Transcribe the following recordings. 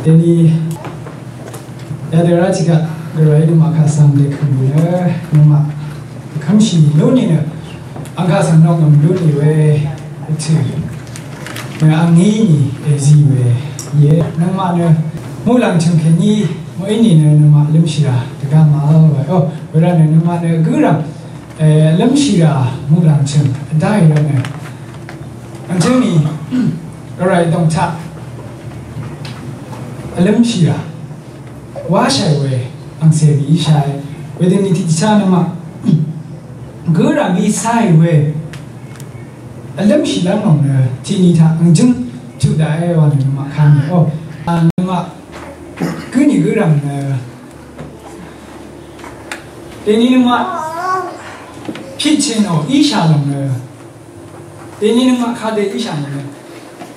Ini ada juga gerai di Makassar dekatnya nama kami loni ne angka sanok loni we itu angin ni ziwe ye nama ne mulang cengkeni mau ini ne nama lemsira dekat mal oh berada nama ne geram lemsira mulang ceng dah ne macam ni gerai dong tak lemsira washai we ang sebi ishai within it chana ma gura mi sai we alam shila no na tini tha ang jung chu dai wa ni ma khan oh ang ma kuni gura na tini ma kitchen no isha no na tini ma kha de isha no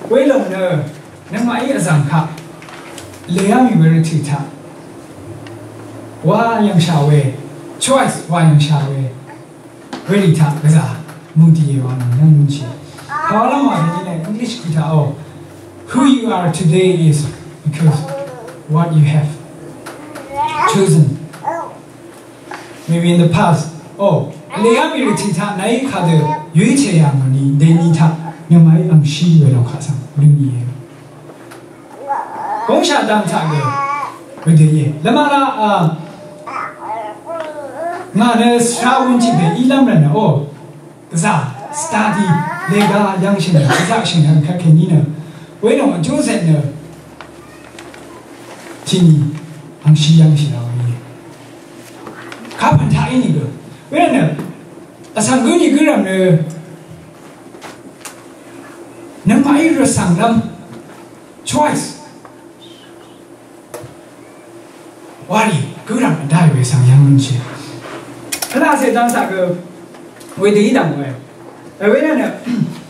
we lo na ma ai azam kha le ya mi we ti tha wa yang shawe choice wa yang shawe really ta gaza mudi wa nan chi hawala ma ni English kita oh who you are today is because what you have chosen maybe in the past oh le ya mi ti ta nai kha de yue che ya ma ni de ni ta nyam mai ang shi we lo kha sa lu ni ye gong sha dang ta ge we de ye lama la 나는 사원집에 일하면 어 그사 스타디 내가 양신을 그사신을 그렇게 니는 왜냐면 조세는 진이 당시 양신이라고 해 가판 다 있는 거 왜냐면 상근이 그러면 내 마이를 상담 choice 와리 그러면 다 왜 상향문지那些当啥个为第一档位，为了呢，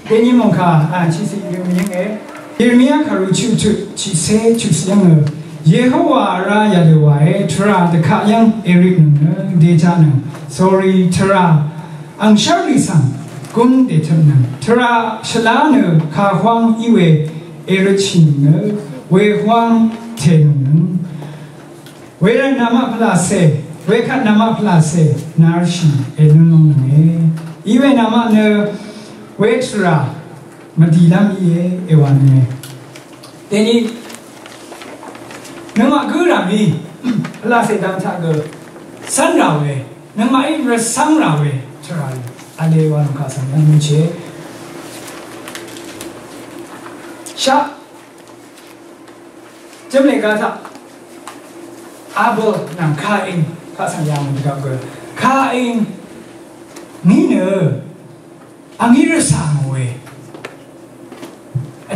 给你们看啊，其实有名诶，有名卡路去其实就是样个，耶和华拉亚的话诶，突然的卡样，Eric呢，这家呢 ，sorry， 突然，昂小里上，公的他呢，突然是哪呢？卡荒以为 Eric 呢，为荒天呢，为了那么不拉塞。为看那么 plus 哪是弄呢？因为那么呢，为是啊，没地方也完呢。但你那么个人咪 plus 当他个三绕诶，那么一个三绕诶，出来，阿里话弄卡上那么些，下，这么个他，阿伯能看因。Kasang yang juga ke, kain ni ne, angin sang we,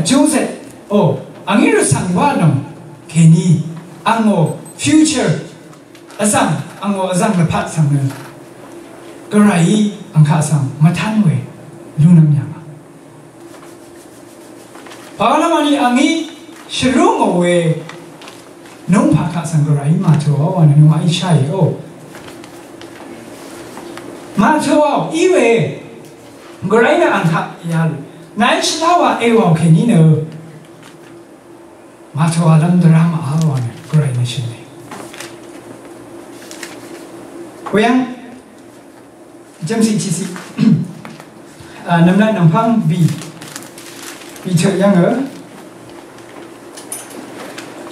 Joseph, oh, angin sang wanong, kini, ango future, ango azam lepat sang ne, gerai angkasang matan we, lunam yang. Palamani angin serung we. Nung pakak sanggurai matua wan nung ai chai o matua iwe gurai na angka yal nai chilawa ewa keni no matua lam drama awan gurai na chile wayang jamsi chisi namla nampang bi che yang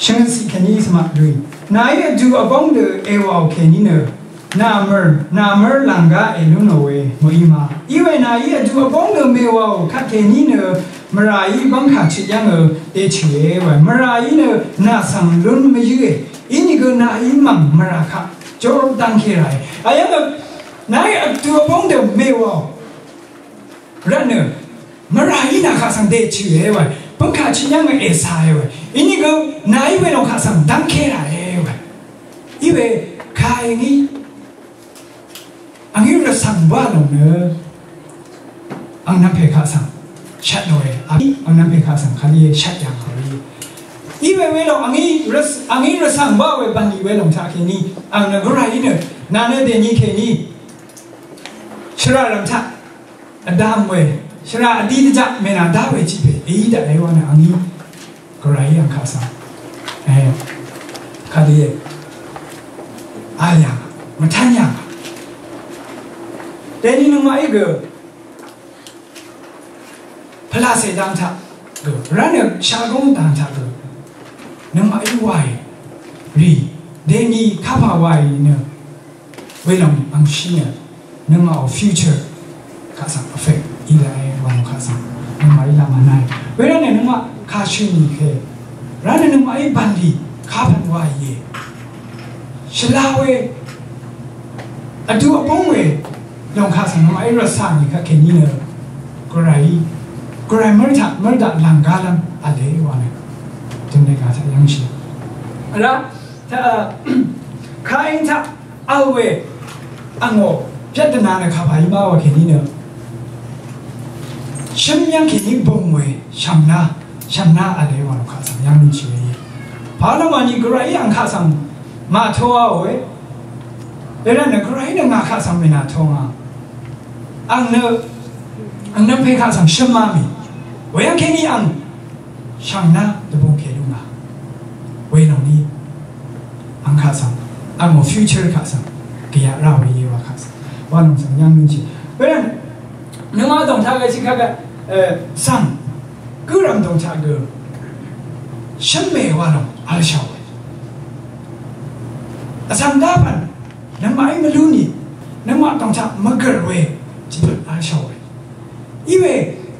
Shen si keni semak dui. Na ye du abong de ewa keni ne. Na mer langa eluno we moima. Iwe na ye du abong de mewa kat keni ne. Merai bang kat yang de chue we. Merai ne na sang lun me yue. Ini go na imang meraka. Jor dang kirai. Ayang na ye du abong de mewa. Rane merai na kat sang de chue we. Pengkaji yang esai we, ini go naik we no kasam dangkera we, iwe kai ni, angin rasang balong ne, ang nampe kasam, chat we, ang nampe kasam kali chat yang kali, iwe we lo angin rasang ba we bani we long tak ini, ang nagurai ne, nana deni kini, cerah lam tak, adam we. Shara adi dijak mena dawe cipe, ida ewana angi korai yang kasa. 哎，卡的哎呀，我参加。但你另外一个，普拉塞当他个，然后下工当他个，另外一外，哩，但你卡帕外呢，为了安心呢，另外 future 卡上 affect 一来往卡上，另外一来嘛奈，为了呢另外卡虚拟个，然后另外一班哩卡盘外耶，是拉喂，啊ดู啊帮喂。ลองข้าสังมาไอ้รสชาติก็แค่นี้เลยกระไรเมื่อหลังการนั้นอะไรวะเนี่ยจึงได้การจะยังเชื่อแล้วถ้าข้าเองถ้าเอาไว้อังโง่พิจารณาเนี่ยข้าพายมาว่าแค่นี้เนี่ยฉันยังแค่นี้บ่งไว้ช้ำหน้าอะไรวะข้าสังยังไม่เชื่อพอแล้ววันนี้กระไรยังข้าสังมาโทรเอาไว้แล้วเนี่ยกระไรเนี่ยงาข้าสังไม่น่าโทรมาอังเนเพคาสังชมามีเวียงแค่นี้อังช่างน่าจะบ่งแค่ดูมาเวียงนี้อังคาสังอังโมฟิวเจอร์คาสังเกี่ยเราไปยี่ว่าคาสังว่าน้องสังยังนึงจีเพราะฉะนั้นนึกว่าตรงชาเกสิค่ะก็สังกูรำตรงชาเกฉันไม่ว่าน้องอะไรชาวสังดาบันนึกว่าไอ้ไม่รู้นี่นึกว่าตรงชาไม่เกิดเวจิตอาชาวอีเว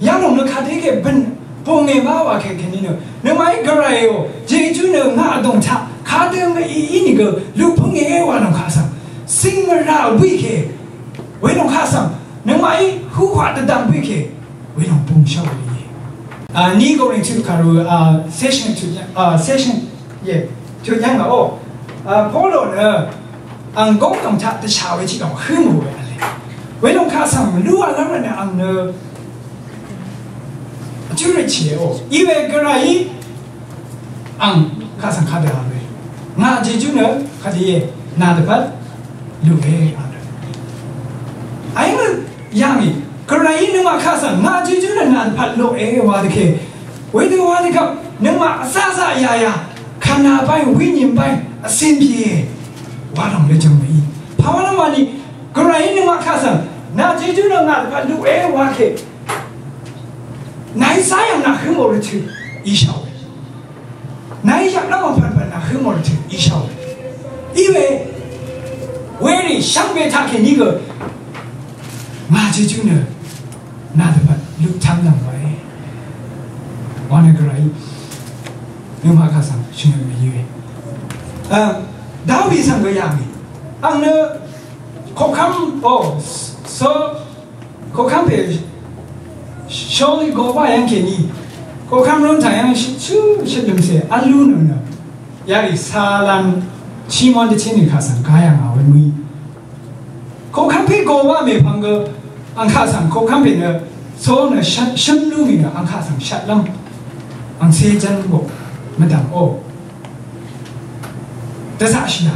ยาลงนึกขาดที่แค่เป็นพงเงบ้าว่าแค่นี้เนอะนึกว่าไอ้กระไรโอเจจูเนอะงาตรงชาขาดเดิมไม่อีนี่ก็ลูกพงเงว่าน้องข้าสังสิ่งมันราวิเคเวน้องข้าสังนึกว่าไอ้คู่ขวัญดังวิเคเวน้องปุ่งชาวเลยนี่ก็เรื่องที่คารูsession เย่จุดยังก็โอ้พอเราเนอะอังกงตรงชาจะชาวไอ้ที่ต้องขึ้นหัวเวลาข้าสั่งรู้อะไรเนี่ยอันเนอจุดเฉียวอีเวกระไรอังข้าสั่งข้าเดือดเลยงาจีจุเนอข้าดีนาเดือดลูกเอ๋อันเดอไอ้เมื่อยังอีกระไรนึกว่าข้าสั่งงาจีจุเนอนาเดือดลูกเอ๋ว่าเด็กเวทีว่าเด็กนึกว่าซาใหญ่ขนาดไปวิญญาณไปสินพีว่าลงเลยจังไม่ภาวนาวันนี้กระไรนึกว่าข้าสั่งนาจีจูนงาพันดูว่าเคนายสายยังน่าขึ้นหมดเลยอีชาวนายอยากนั่งพันน่าขึ้นหมดเลยอีชาวอีเวรี่ช่างเวทักแค่นี้ก็นาจีจูนน่าจะพันลุกทำดังไว้วันนี้กระไรนึกว่าข้าสั่งช่วยไม่ยืดดาวิสังก็ยังมีอันเนอขบคำโอ้so ขบคำเป็นช่วงนี้ก็ว่าอย่างแค่นี้ขบคำร้อนใจอย่างชื่อลืมเสียอันรู้เนอะยาริซาลันชิมอนเดชินิข้าสังกายังเอาไว้มีขบคำเป็นก็ว่าไม่พังก็อังข้าสังขบคำเป็นเนอะโซเนอะฉันรู้มีเนอะอังข้าสังชัดลำอังเซจันบอกไม่ดังโอ้แต่สักสิ่ง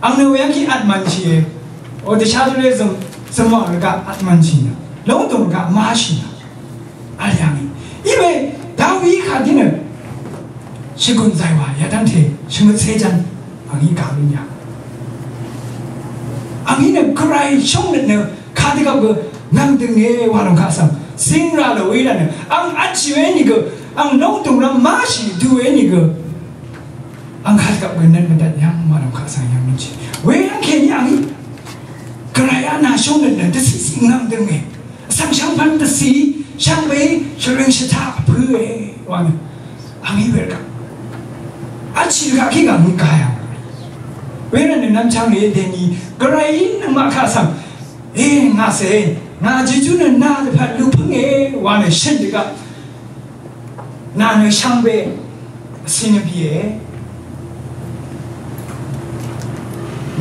อังเนอยังคิดอัดมันเชียโอ้แต่ชาติเรื่องสมองก็อัดมันชีนะแล้วตรงก็มาชีนะอะไรอย่างนี้อีเวดาวิขาดินชิคุนใจว่าอย่าตั้งเทชิมุเซจันอันนี้กล่าวเป็นอย่างอันนี้เนี่ยใครช่องเนี่ยขาดิกับก็นั่งตึงเอว่าลงข้าสังสิ่งเราเลยนะเนี่ยอังอัดชีวนี่ก็อังน้องตรงนั้นมาชีดูเอนี่ก็อังขาดกับเงินนั้นมันได้ยังว่าลงข้าสังยังไม่ชีเวยังแค่นี้อันนี้กระไรอันน่าชมเนี่ยจะสิ่งนั้นดึงเองสังช่างพันธุ์สีช่างไปเฉลิมชะตาเพื่อว่าเนี่ยอันนี้เวรกันอาชีพขี้กันมึงกายเวรเนี่ยน้ำช่างเนี่ยเดนี่กระไรนั่งมาข้าสังงาเสงาจีจูเนี่ยนาจะพัดลูกพึ่งว่าเนี่ยเช่นเดียวกับนาเนี่ยช่างไปสิ่งนี้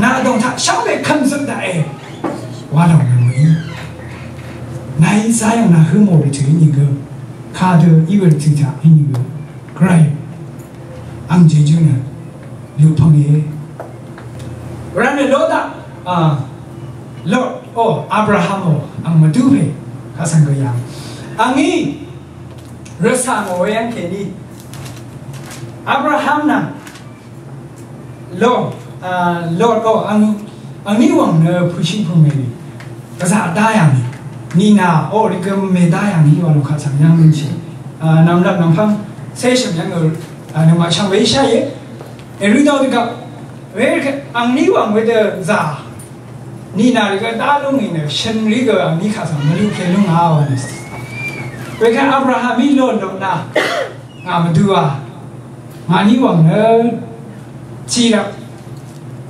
นาดงทักช่างไปคำสัตย์ได้ว่าเราไม่มีนายสายนาคือโมริถือนี่ก็ข้าเดินอีเวอร์ถือจากนี่ก็ใครอังจีจูเนี่ยลูกพึ่งรันเนี่ยโลดโลดโอ้อับราฮัมอังมาดูเพข้าสังเกตยังอังนี้รัศมีโอยังแค่นี้อับราฮัมนะ Lord ang ni wang ne pushing for me kasa dayang ni na o ri kem me dayang ni wa lo kha sang yang min chi nam lat nam phang se shim yang er na ma chang wei sha ye ri do de ka we ang ni wang we de za ni na ri ka da lu ni ne shin ri ka ang ni kha sang ma lu ke lu nga wa ne we ka Abraham mi lo lo na nga ma du wa ma ni wang ne chi la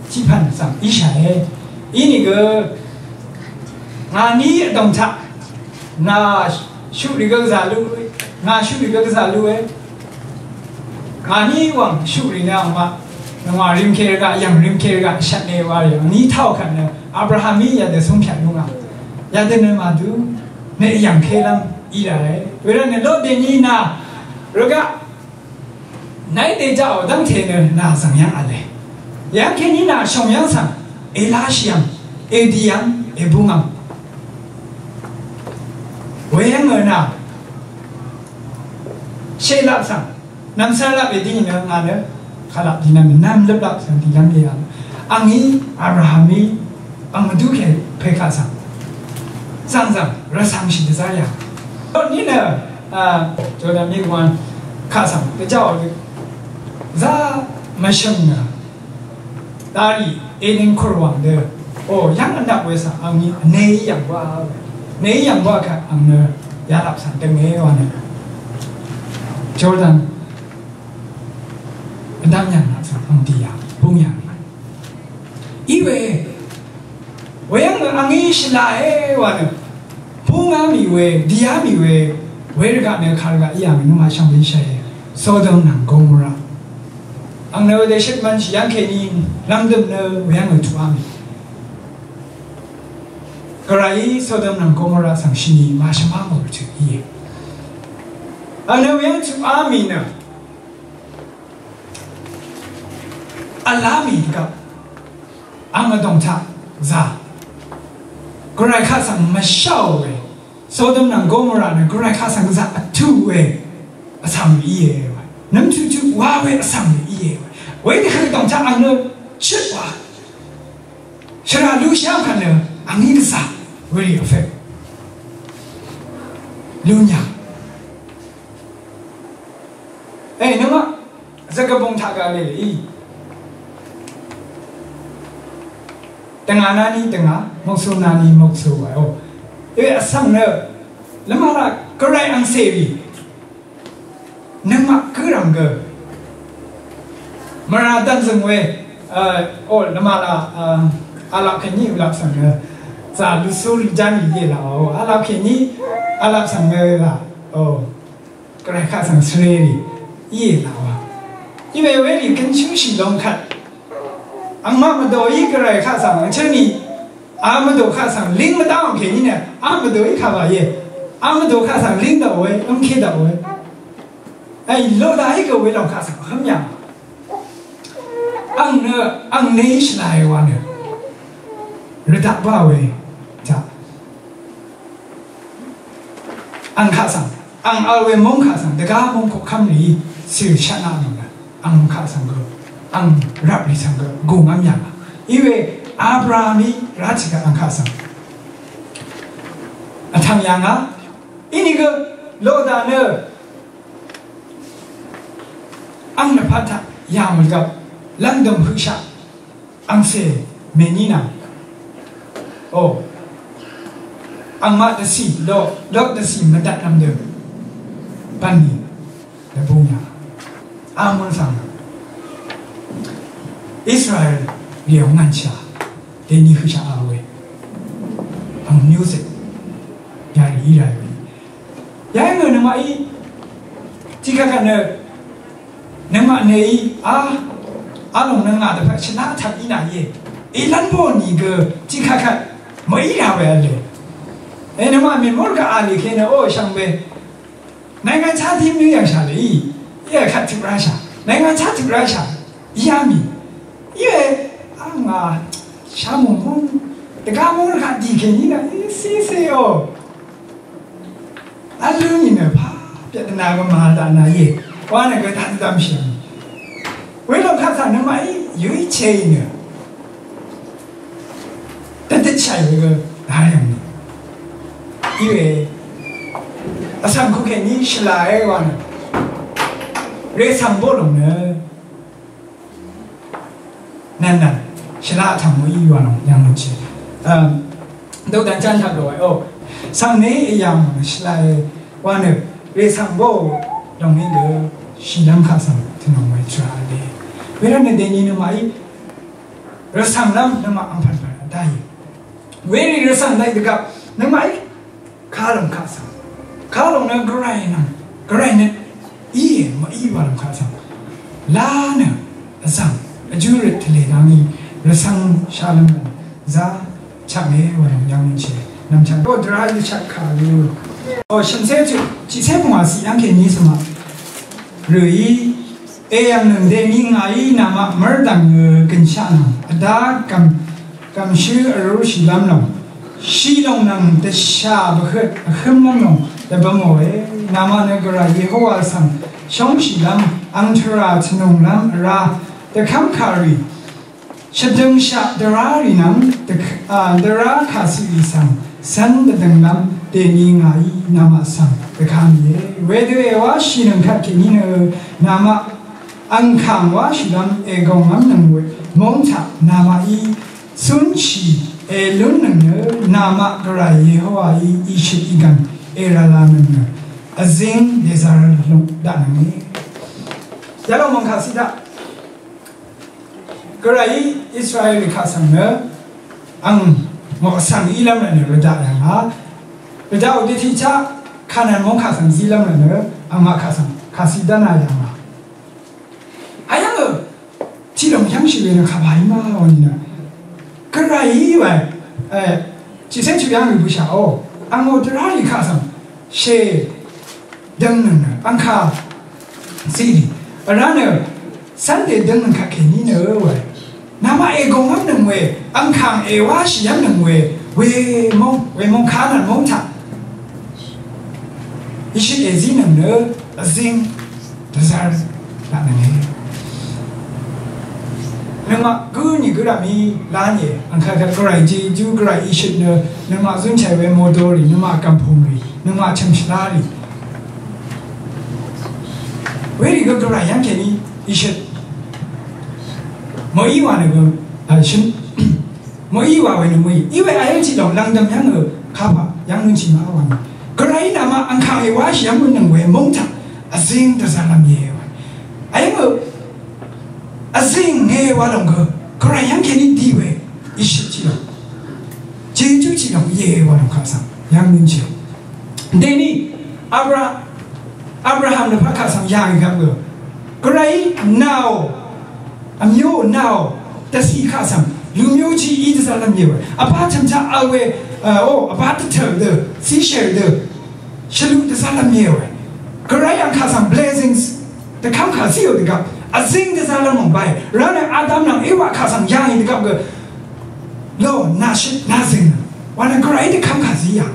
基本上一下哎，那个俺你动车，那修那个啥路，那修那个啥路哎，俺你往修那样嘛，那么人开个洋人开个山内娃的，你掏看呢，阿布哈米也得送片路啊，也得那嘛都那洋开了一来，为了那老点你那，如果那得找当天呢，那怎样啊嘞？yang kini na song yang sang elasiam ediam ebungam wayang na selap sang nam selap edi na ngane khalap di nam nam leplap sang di yang dia angi Abrahami ang maduke peka sang sang rasang shi desaya ni na cho da mi wan kha sang de jao za mashang na大理1年korwang de oh yang anak wesa angi nei yang wa ka ang ne ya lap san teng e wa ne Jordan andam yang na san ang dia bung yang iwe wayang angi shila e wa ne bunga mi we dia mi we ga ne khar ga iya mi ma shang bi sha ye Sodom and Gomorrah ang nawa de shit man yang ke ni lamdam na wayang tu ami karai Sodom and Gomorrah sang shini ma shama mo tu ye ang nawa yang tu ami na alami ka ang adong ta za karai ka sang ma shao we Sodom and Gomorrah na karai ka sang za tu we asam ye nam tu wa we asam ye为的很懂他安呢吃吧，是啊，路上看呢，安尼个啥，为了费，路娘，哎，那么这个崩塌个嘞，等下那里等下，木苏那里木苏哎哦，因为上呢，那么啦，个来安谁比，那么个人个。Mana dan semua, nama lah, alap kini alap sana, za lusul jani ye lah, alap kini alap sana lah, kerana sang sendiri, ye lah, ini weli kan cuci longkat, angma mendoi kerana sang macam ni, amado sang ling mendau kini ni, amado kawa ye, amado sang ling dah we, angke dah we, lo dah ikut we longkat sang hamnya. ang nei shlai wa ne rita ba we ta ang kha sang ang alwe mong kha sang de ga mong ko kham ni sil chana ni ang kha sang go ang rap ni sang go go ngam ya iwe Abrahami rachika ang kha sang athang yang ha ini go lo da ne ang na phatha ya mul ga Langdom husha, angse menina. Oh, ang mat desi lo desi medat namde. Bani, lebunya. Amun sang. Israel liu ngancha, deni husha awe. Ang music, yari irai. Yang nama I, jika kan nama nei along nang ada pak cina tak ina ye, ilan pun ni ke jika kan mai dah balik. Nama memor ke ali kena sang be, nangan cati ni yang sali, ia kat terasa, nangan cati terasa, ia mi, ia samu pun, dekamor kat di kini na, si alu ni na pa, biar naga mahal dana ye, wana ke tak dalam siang. 为了看啥能买有一切呢，但得起来有一个哪样呢？因为上课给你是来完了，热上不拢呢，难是拉长我一完了样东西，都等站差不多哦，上年一样是来完了，热上不拢那个西南卡上听我们说的，为了那点你那么一，热上那么安排大爷，为了热上来这个那么一。卡隆卡上，卡隆呢格莱呢，伊嘛伊瓦隆卡上，拉呢上，就日特雷当伊，日上下冷门，za唱诶瓦隆样子，那么唱我这还是唱卡路，哦，现在就之前我是养给你什么，日伊，样能的你阿姨那么门儿当跟下呢，达甘许而是啷啷。西龙能的下不很冷冷，的不么诶，那么那个啦，以后啊上上西冷，安特拉成龙冷啦，的坎卡里，是等下的拉里能的拉卡西里上，山的等冷，的你阿姨那么上的看耶，为的我西能看给你呢，那么安康我西冷诶个我能为蒙查那么伊顺其。龙呢，那么个来以后啊，一些一干，拉拉呢，azing desar龙大呢，亚罗蒙卡西达，个来以色列卡上呢，我上伊拉们呢，个大人啊，个大我的提查，看人蒙卡上伊拉们呢，马卡上卡西达那样啊，哎呀个，这种样式的卡牌嘛，我呢。个人以为，之前就养不下哦，我在哪里看上，是等人呢，看这里，然后呢，三点等人看给你呢喂，那么讲我认为，看我是也认为，为么看人蒙查，一些人呢，就是那呢。那么，你个人咪拉耶，看个来就个来一些呢，那么准备为摩托里，那么干碰里，那么城市哪里？为了个来养给你一些，没一万那个是，没一万为什么？因为还有这种人等养个卡巴养人起码万，个来那么看的话是养人能为蒙查，先得啥那么耶？还有个。azing wa long ko ra yang ke ni di we ishi chi lo jeju chi lo ye wa long ka sa yang min chi de ni abraham de pha ka sa ya ga go ko ra now a myo now ta si ka sa lu myo chi i de sa la myo a pa cham cha a we a pa ta de si share de shalu de sa la myo ko ra yang ka sa blessings de kam ka si yo de ga azing的在那蒙拜，然后呢，阿当让伊娃卡上养一个个，咯，那是那是，完了过来的看卡是一样。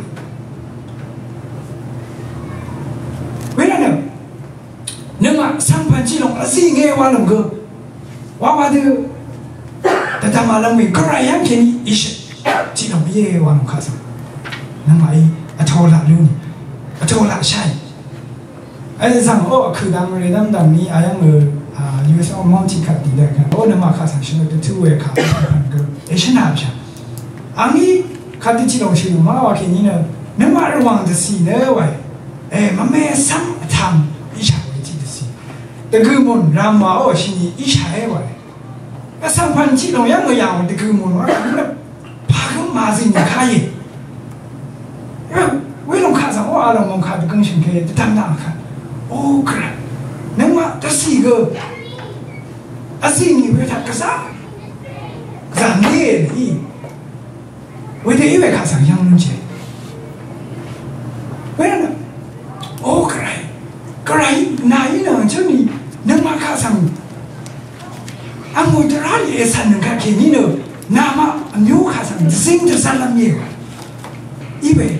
为了呢，那么上班这种azing的话那个，娃的，但他妈那么过来养给你一些，这种也话那卡上，那么伊拖拉路，拖拉晒，上哦，去当个当你哎呀个。US multi card di kan oh nama kasan shino the two way card kan go eshna cha angi khati chi long shi ma wa ke ni na nama rwang de si ne wa ma me sam tham i cha we ji de si de gu mon rama o shi ni i cha e wa a sam pan chi long yang yang de gu mon wa pa ga ma zi ni ka ye we long ka sa wa long mon ka de geng shin ke de tam na ka oh kra nama de si go assim你为他干啥？干累哩，为他以为他上养人去，为了呢，哦，个来哪一能叫你能马卡上，我这哪里才能看见你呢？那么牛卡上真的啥那么因为，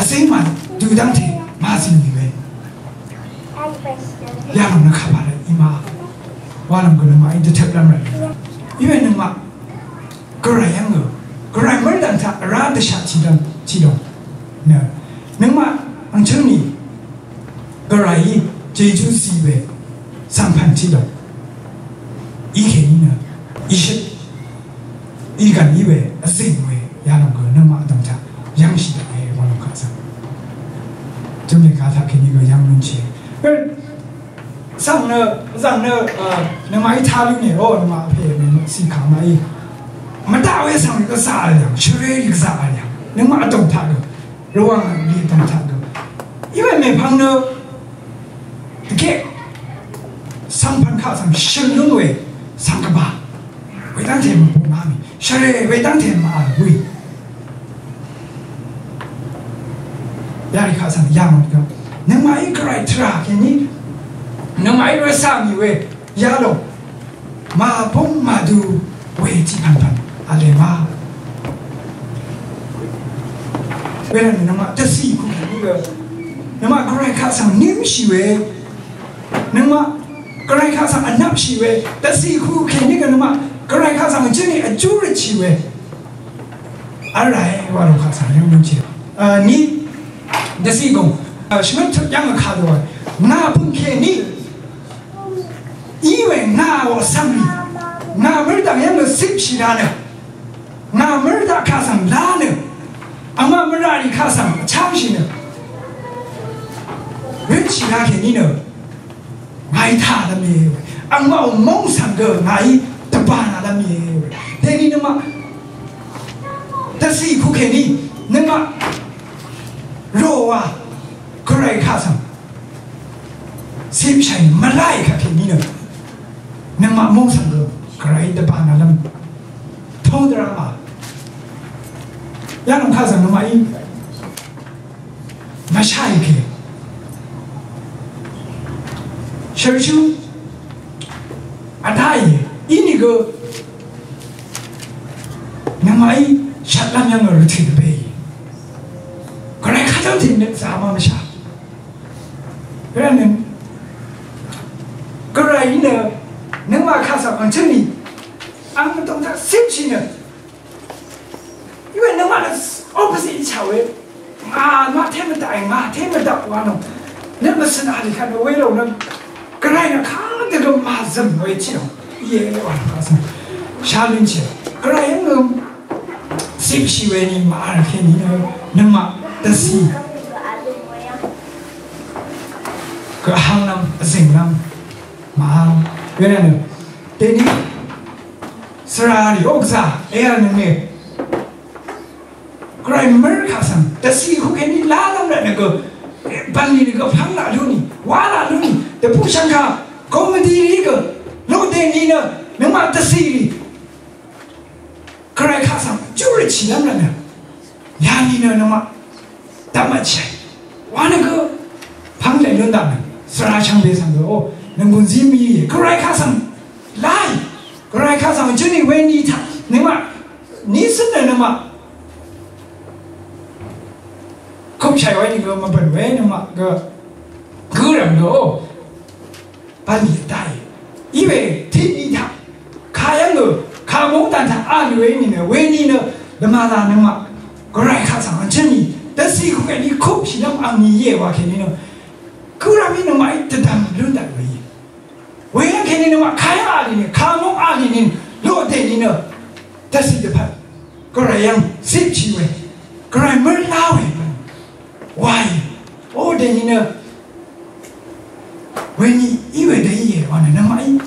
谁嘛就当天马上以为。亚龙的卡巴的伊玛，瓦龙个嘛，伊就特别么，因为侬嘛，个人样个，个人没当他拉得下启动，呢，侬嘛，安城里，个人伊接触思维，上盘启动，伊肯定呢，伊是，伊干以为认为亚龙个侬嘛当他，样式的哎，瓦龙卡上，准备搞他肯定个样东西，上那么一查里面哦，那么配那西卡嘛伊，么大卫上一个啥样，确实一个啥样，那么懂他的，如果你懂他的，因为没碰到，给上盘卡上形容为上个吧，为当天不妈咪，确实为当天妈为，压力卡上样的，那么一个来查给你。那么一个上一位亚龙，马崩马都危机盘盘，阿雷马，为了那么这是一个那个，那么格莱卡上宁西为，那么格莱卡上安纳西为，这是一个肯定个那么格莱卡上这里就日西为，而来瓦罗卡上两东西，你这是一个什么样的卡多？那不给你。因为我上里，没当样的十七拉呢，没当卡上拉呢，我没让你卡上长些呢，人其他肯定呢，爱他的没有，我梦想个爱的巴拿的没有，但你那么，但是一个肯定，那么，肉啊，过来卡上，十七没来卡肯定呢。那么梦想个，个人的办法了，通得了嘛？亚龙卡上那么一，没下一个，小秋，大爷，那个，那么一下那样个体的背，个人看到听的咋么下？个人，个人呢？能嘛看上往这里，俺们懂得生气呢，因为能嘛的，不是一巧的，妈听不到，听不到完了，那么是哪里看到为了呢？个人呢看这个妈认为这样，也完了上，下面去，个人呢，是不是为你妈而天你呢？能嘛的是，个行人人人妈。原来呢，对你，是哪里？我不知道，哎呀，那个，过来门儿卡上，但是以后给你拉到了那个，把你那个旁哪路你，挖哪路你，都不想看，我们的那个路灯你呢，能把这些里，过来卡上就是起来了呢，压力呢，那么，打么起来，挖那个旁来轮到呢，是哪墙壁上的哦。能够人民过来看上来，过来看上这里为你他，那么你是的那么，空下为那个么本为那么个人的哦，把你带，因为听你他，看样个看蒙但他按为你呢，为你呢，那么那么过来看上这里，但是以后你空起那么按你也话肯定呢，个人那么一直当轮到为。为了肯定的话，开阿里呢，开蒙阿里呢，落地里呢，这是一盘，个人样十七位，个人没拉位，喂，我的你呢，为你以为的也完了，那么一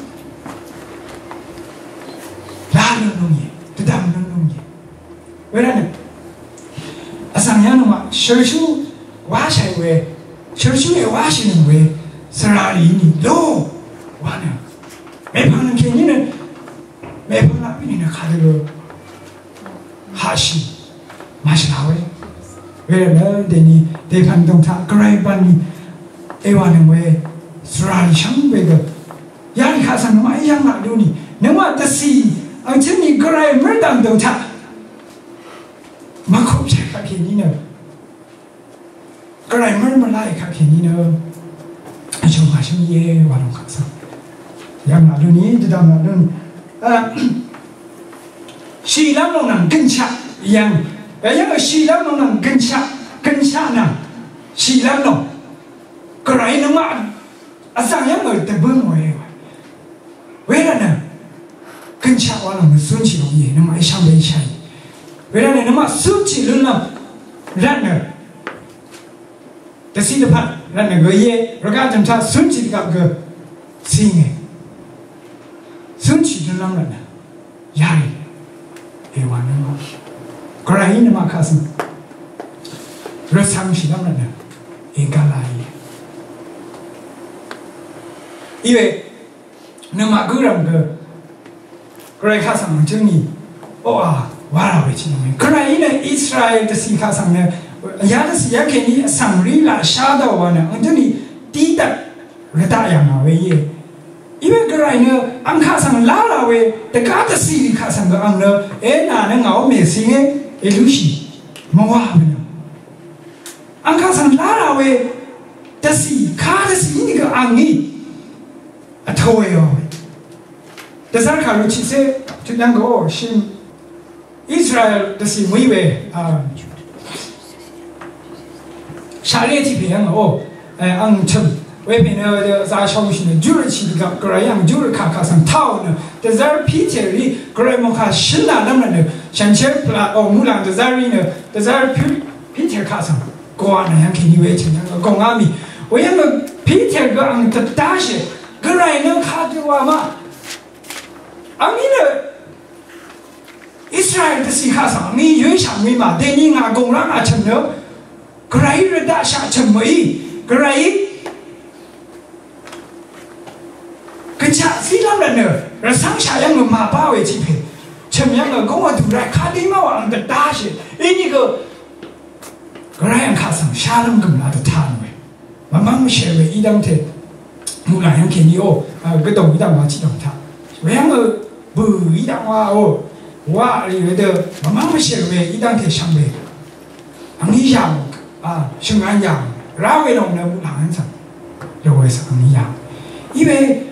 拉了弄也，这当了弄也，为了呢，上样的嘛，小树挖起来，小树也挖起来为，是哪里呢？咯。完了，没碰到肯定呢，没碰到别人呢，看这个哈西，马西哪位？为了呢，对你对判断他个人把你，完了为是哪里想为个，压力卡上那么一样哪里？那么这是，而且你个人没当到他，马可不看肯定呢，个人没来看肯定呢。穷还是也瓦隆卡上，养那路你知道吗？西南龙能更强一样，个西南龙能更强呢，西南龙，个人能嘛，上样个得本为了呢，更强瓦隆的孙起龙也能嘛一上没起来，为了呢能嘛孙起龙呢，然呢，这是的判，然那个也，人家怎么他孙起的个心哎，孙起龙呢，压力。完了吗？个人呢嘛开始，日常是啷个呢？应该来，因为那么个人个人开始就你，哇，完了为止呢。个人呢，以色列的时开始呢，也就是也给你上里啦下到完了，就你低的个大洋啊为业。因为个人呢，安卡上拉拉喂，但家的事里卡上个安呢，那能熬没事呢，路西，冇话不呢。安卡上拉拉喂，但是卡的是那个安尼，头哟。但是卡路其实就那个是，以色列的是每位下列几篇安称。外边的咱小学呢，就是去个人样，就是看上套呢。在这儿皮贴里，个人们看新啦那么的，像前不啦木兰在这儿呢，在这儿皮贴看上，光呢，像肯定会成那个公安米。我要个皮贴个的大些，个人能看的话嘛，阿米呢，以色列的是看上，你越想越嘛，但你阿公阿成了，个人的大下成没，个人。跟家非常人呢，而上下样个马巴为基本，前面个跟我读来卡地嘛往的大些，那个人看上下人更拿的贪为，慢慢学为一当天，木兰样肯定个懂一当话知道他，为样个不一当话哇有的慢慢学为一当天上为，你样生安样，然后为弄的木兰上，又为是你样，因为。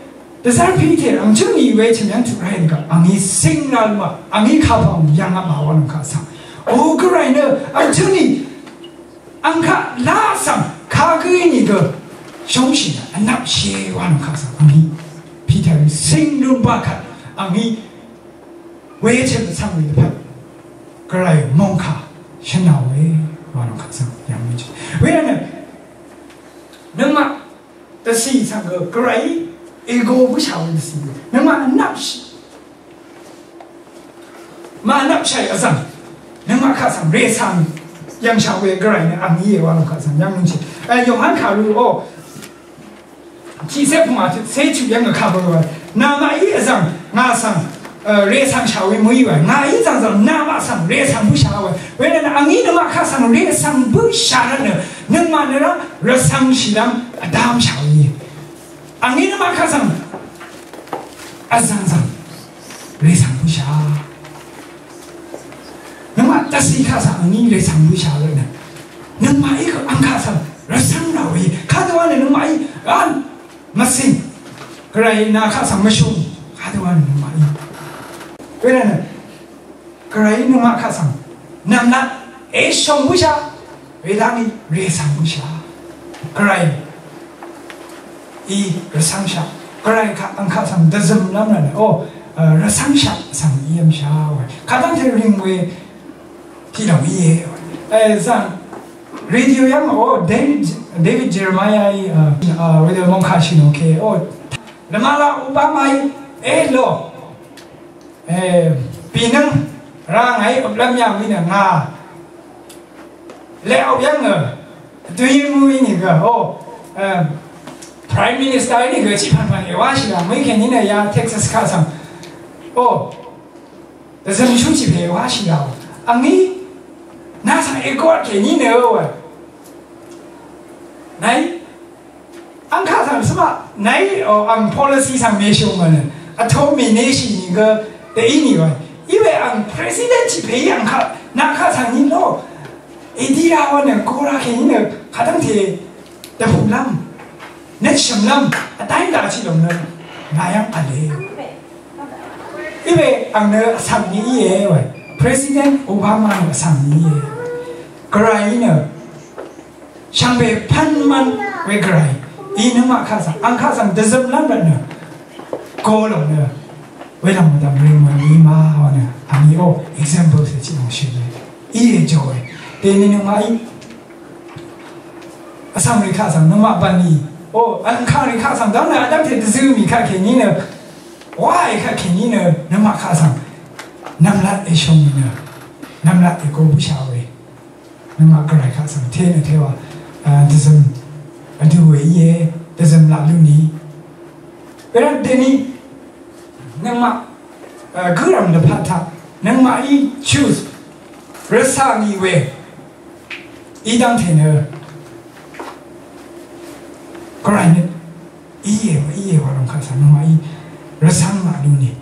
但是皮贴，就你以为前面出来那个，你生了嘛，你卡跑你养马我能卡上，个人呢，就你，卡拉上卡给你个休息了，那些我能卡上，你皮贴生了不卡，你为前的上位的拍，个人蒙卡，先拿为我能卡上养进去，为了呢，那么这是一场个人。一个不晓得的事，那么那是，那是要上，那么看上热场，杨小伟个人的安逸完了看上杨龙去，约翰卡路其实嘛就谁去两个卡不了，那么一上上热场小伟没有，那一张那么上热场不下伟，为了安逸的嘛看上热场不下了呢，那么呢热场是让大小伟。你那么看上，上热场不下，那么但是一看上你热场不下了呢，那么一个看上热场了喂，看到完了那么一没行，个人那看上没凶，看到完了那么一，为了呢，个人那么看上，那凶不下，为了你热场不下，个人。个上下，个人看上的怎么样呢？个上下上一下喂，看当天认为挺容易像 radio 样David Jeremiah 为了蒙卡西诺 K 那么啦，奥巴马咯ปีนึงร่างไอ้อบรมยังวิเนี่ยแล้วยัง对于我那个Prime Minister 那个基本上也完事了，每天你那呀 Texas 卡上，但是你手机也完事了，你那上一个给你那个，来，卡上什么？来policy 上没修嘛呢？透明那些那个的一年，因为President 去培养卡，那卡上你咯，一地啦我呢，过啦给你那，卡当天的湖南。내 심남 아다인 다치 없는 나양 알레 이베 안너 상니에 왜 프레시덴트 오바마의 상니에 그라이너 샹베 판만 왜 그라이 이는 마카상 안카상 데즈블란르 고로너 왜라마다 브링만 이마하네 아니오 examples 지금 시대 이에 저에 대니는 마이 아상리 카상 너마 반니 오 안카리 카상 너는 아담테 드즈미 카케니는 와이 카케니는 너마 카상 남랏 에쇼미는 남랏 에고부샤웨 너마 그라이 카상 테네 테와 드즘 아두웨이에 드즘 라루니 그런 데니 nangma guram le phatha nangma I choose rasani we idang thene koran iye wa long khasa nangma I rasang ma lu ni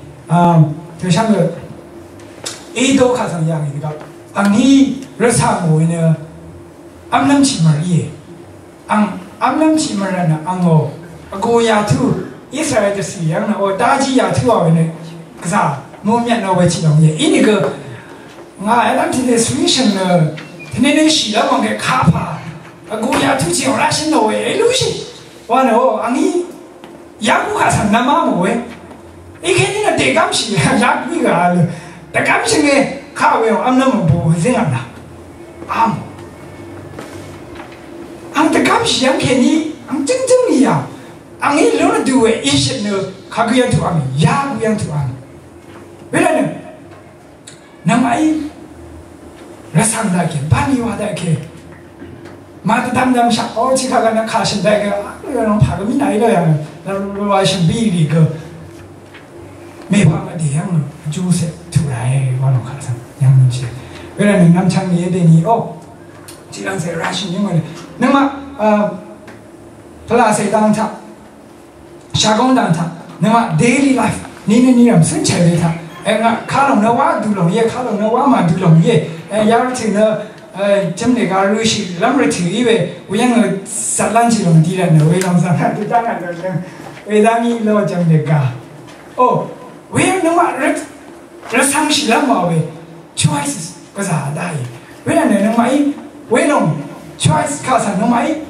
to shang le do khasa yang ni ga anghi rasa mo ne amlam chi mar iye amlam chi mar na ango ago ya thu Israel 的西洋呢，我大几呀土豪呢，可啥？我面那位去弄嘢，伊那个，我咱今天水生呢，天天洗了往个卡帕，我呀土起我那些弄嘢，路西，完了哦，安尼，亚古卡上那嘛冇诶，伊看你那地感是亚古个啊，地感是个卡位俺那么不这样啦，俺地感是俺看你，俺真正一样。Angin lalu dua isyat ne kaguyan tu ami, ya kaguyan tu ami. Bila ne, namai rasang dah ke, bani wah dah ke. Mata dam syak, oh jika kan kasin dah ke, orang pakai mina itu yang lalu asyik biri ke. Memang dia yang jual turai walau kasan yang macam. Bila ne nam cang ni ni, oh, jiran saya rasin yang mana. Nama pelah saya tang tak. Shagon ta, nama daily life, ni am sun cari ta. Enggak kalau nawa dulung ye, kalau nawa ma dulung ye. Yang tu na jam ni kalau lusi, lambat tu ibe, uyang salan cilung dia na, uyang sana tu jangan tu, uyang ni lo jam ni ka. Oh, uyang nawa rasang silam awe, choices kasa ada ye. Uyang nama I, uyang choice kasa nama I,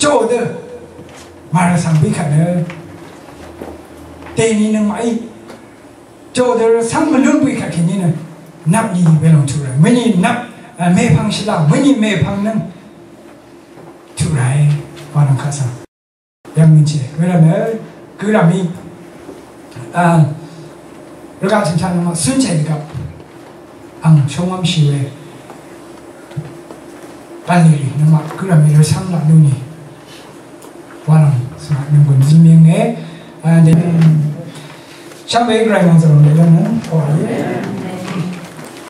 jodoh. Mara sampai kan, teni nang mai, jodoh sang melun bui kaki ni na, nak ni belum turai, meni nak mepang silam, meni mepang nang turai orang kasa, yang minci, berapa, kerami, rekat cincang nama sungai dekat, ang shomam siwe, paniri nama kerami resang lah ni. Walang sangat nunggu jimeng dan sampai gerai mangsa orang dalam, oh